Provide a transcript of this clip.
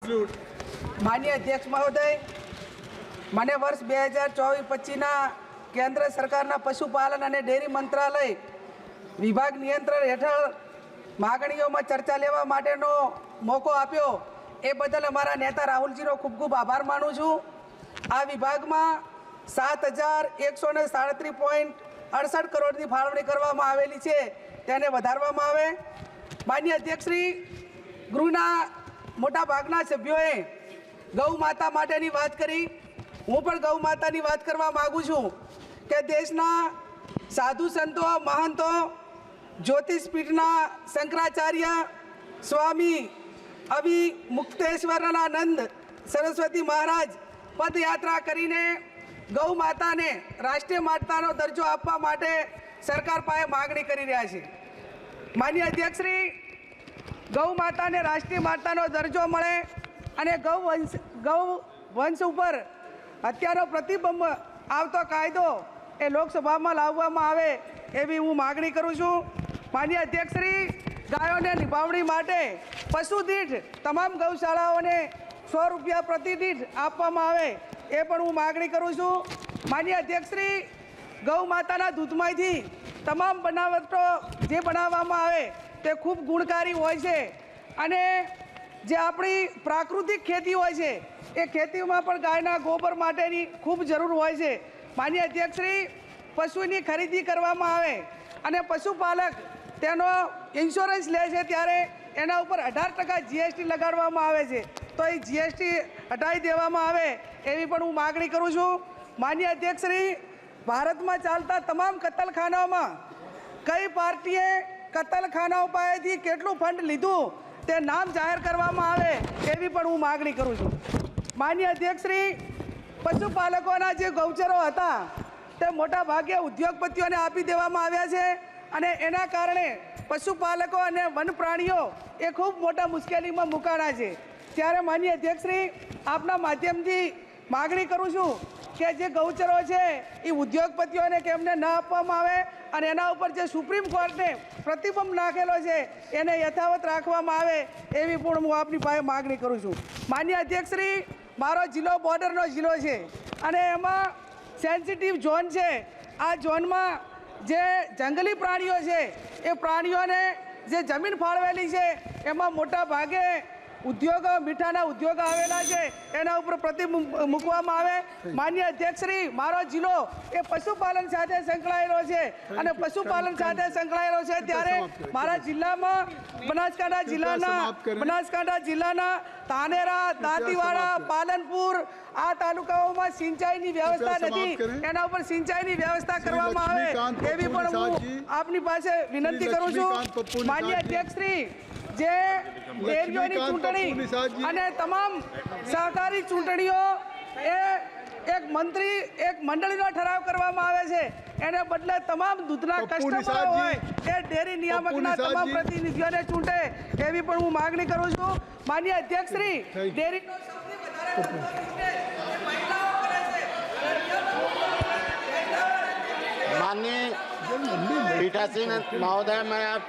माननीय अध्यक्ष महोदय, મને વર્ષ 2024-25ના કેન્દ્ર સરકારના પશુપાલન અને ડેરી મંત્રાલય વિભાગ નિયંત્રણ હેઠળ માગણીઓમાં ચર્ચા લેવા માટેનો મોકો આપ્યો એ બદલ અમારા નેતા રાહુલજીનો ખૂબ ખૂબ આભાર માનું છું। આ વિભાગમાં 7,137.68 કરોડની ફાળવણી કરવામાં આવેલી છે, તેને વધારવામાં આવે। માનનીય અધ્યક્ષશ્રી, ગૃહના મોટા ભાગના સભ્યોએ ગૌ માતા માટેની વાત કરી। હું પણ ગૌ માતાની વાત કરવા માગું છું કે દેશના સાધુ સંતો મહંતો જ્યોતિષપીઠના શંકરાચાર્ય સ્વામી અવિમુક્તેશ્વરાનંદ સરસ્વતી મહારાજ પદયાત્રા કરીને ગૌ માતાને રાષ્ટ્રીય માતાનો દરજ્જો આપવા માટે સરકાર પાસે માગણી કરી રહ્યા છે। માનનીય અધ્યક્ષશ્રી, ગૌ માતાને રાષ્ટ્રીય માતાનો દરજ્જો મળે અને ગૌ વંશ ઉપર હત્યાનો પ્રતિબંધ આવતો કાયદો એ લોકસભામાં લાવવામાં આવે એવી હું માગણી કરું છું। માનનીય અધ્યક્ષશ્રી, ગાયોને નિભાવણી માટે પશુ દીઠ તમામ ગૌશાળાઓને 100 રૂપિયા પ્રતિ દીઠ આપવામાં આવે એ પણ હું માગણી કરું છું। માનનીય અધ્યક્ષશ્રી, ગૌ માતાના દૂધમાંથી તમામ બનાવટો જે બનાવવામાં આવે તે ખૂબ ગુણકારી હોય છે અને જે આપણી પ્રાકૃતિક ખેતી હોય છે એ ખેતીમાં પણ ગાયના ગોબર માટેની ખૂબ જરૂર હોય છે। માનનીય અધ્યક્ષશ્રી, પશુની ખરીદી કરવામાં આવે અને પશુપાલક તેનો ઇન્સ્યોરન્સ લે છે ત્યારે એના ઉપર 18% GST લગાડવામાં આવે છે, તો એ GST હટાવી દેવામાં આવે એવી પણ હું માગણી કરું છું। માનનીય અધ્યક્ષશ્રી, ભારતમાં ચાલતા તમામ કતલખાનાઓમાં કઈ પાર્ટીએ કતલખાનાઓ પાસેથી કેટલું ફંડ લીધું તે નામ જાહેર કરવામાં આવે એવી પણ હું માગણી કરું છું। માનનીય અધ્યક્ષશ્રી, પશુપાલકોના જે ગૌચરો હતા તે મોટા ભાગે ઉદ્યોગપતિઓને આપી દેવામાં આવ્યા છે અને એના કારણે પશુપાલકો અને વન પ્રાણીઓ એ ખૂબ મોટા મુશ્કેલીમાં મુકાણા છે। ત્યારે માનનીય અધ્યક્ષશ્રી, આપના માધ્યમથી માગણી કરું છું કે જે ગૌચરો છે એ ઉદ્યોગપતિઓને કેમને ન આપવામાં આવે અને એના ઉપર જે સુપ્રીમ કોર્ટને પ્રતિબંધ નાખેલો છે એને યથાવત રાખવામાં આવે એવી પણ હું આપની પાસે માગણી કરું છું। માનનીય અધ્યક્ષશ્રી, મારો જિલ્લો બોર્ડરનો જિલ્લો છે અને એમાં સેન્સિટિવ ઝોન છે। આ ઝોનમાં જે જંગલી પ્રાણીઓ છે એ પ્રાણીઓને જે જમીન ફાળવેલી છે એમાં મોટા ભાગે ઉદ્યોગો મીઠાના ઉદ્યોગો આવેલા છે, એના ઉપર પ્રતિબંધ મૂકવામાં આવે। માનનીય અધ્યક્ષશ્રી, મારો જિલ્લો એ પશુપાલન સાથે સંકળાયેલો છે અને પશુપાલન સાથે સંકળાયેલો છે ત્યારે મારા જિલ્લામાં બનાસકાંઠા જિલ્લાના ધાનેરા, દાંતીવાડા, પાલનપુર આ તાલુકાઓમાં સિંચાઈની વ્યવસ્થા નથી, એના ઉપર સિંચાઈની વ્યવસ્થા કરવામાં આવે એવી પણ હું આપની પાસે વિનંતી કરું છું। માનનીય અધ્યક્ષશ્રી, જે ડેરીઓની ચૂંટણી અને તમામ સહકારી ચૂંટણીઓ એ એક મંડળીનો ઠરાવ કરવામાં આવે છે, એને બદલે તમામ દૂધના કસ્ટમરો હોય એ ડેરી નિયામકના તમામ પ્રતિનિધિઓને ચૂંટે એવી પણ હું માગણી કરું છું। માનનીય અધ્યક્ષશ્રી, ડેરીનો સૌથી વધારે મહિલાઓ કરે છે। माननीय पीठासीन महोदय, मैं आप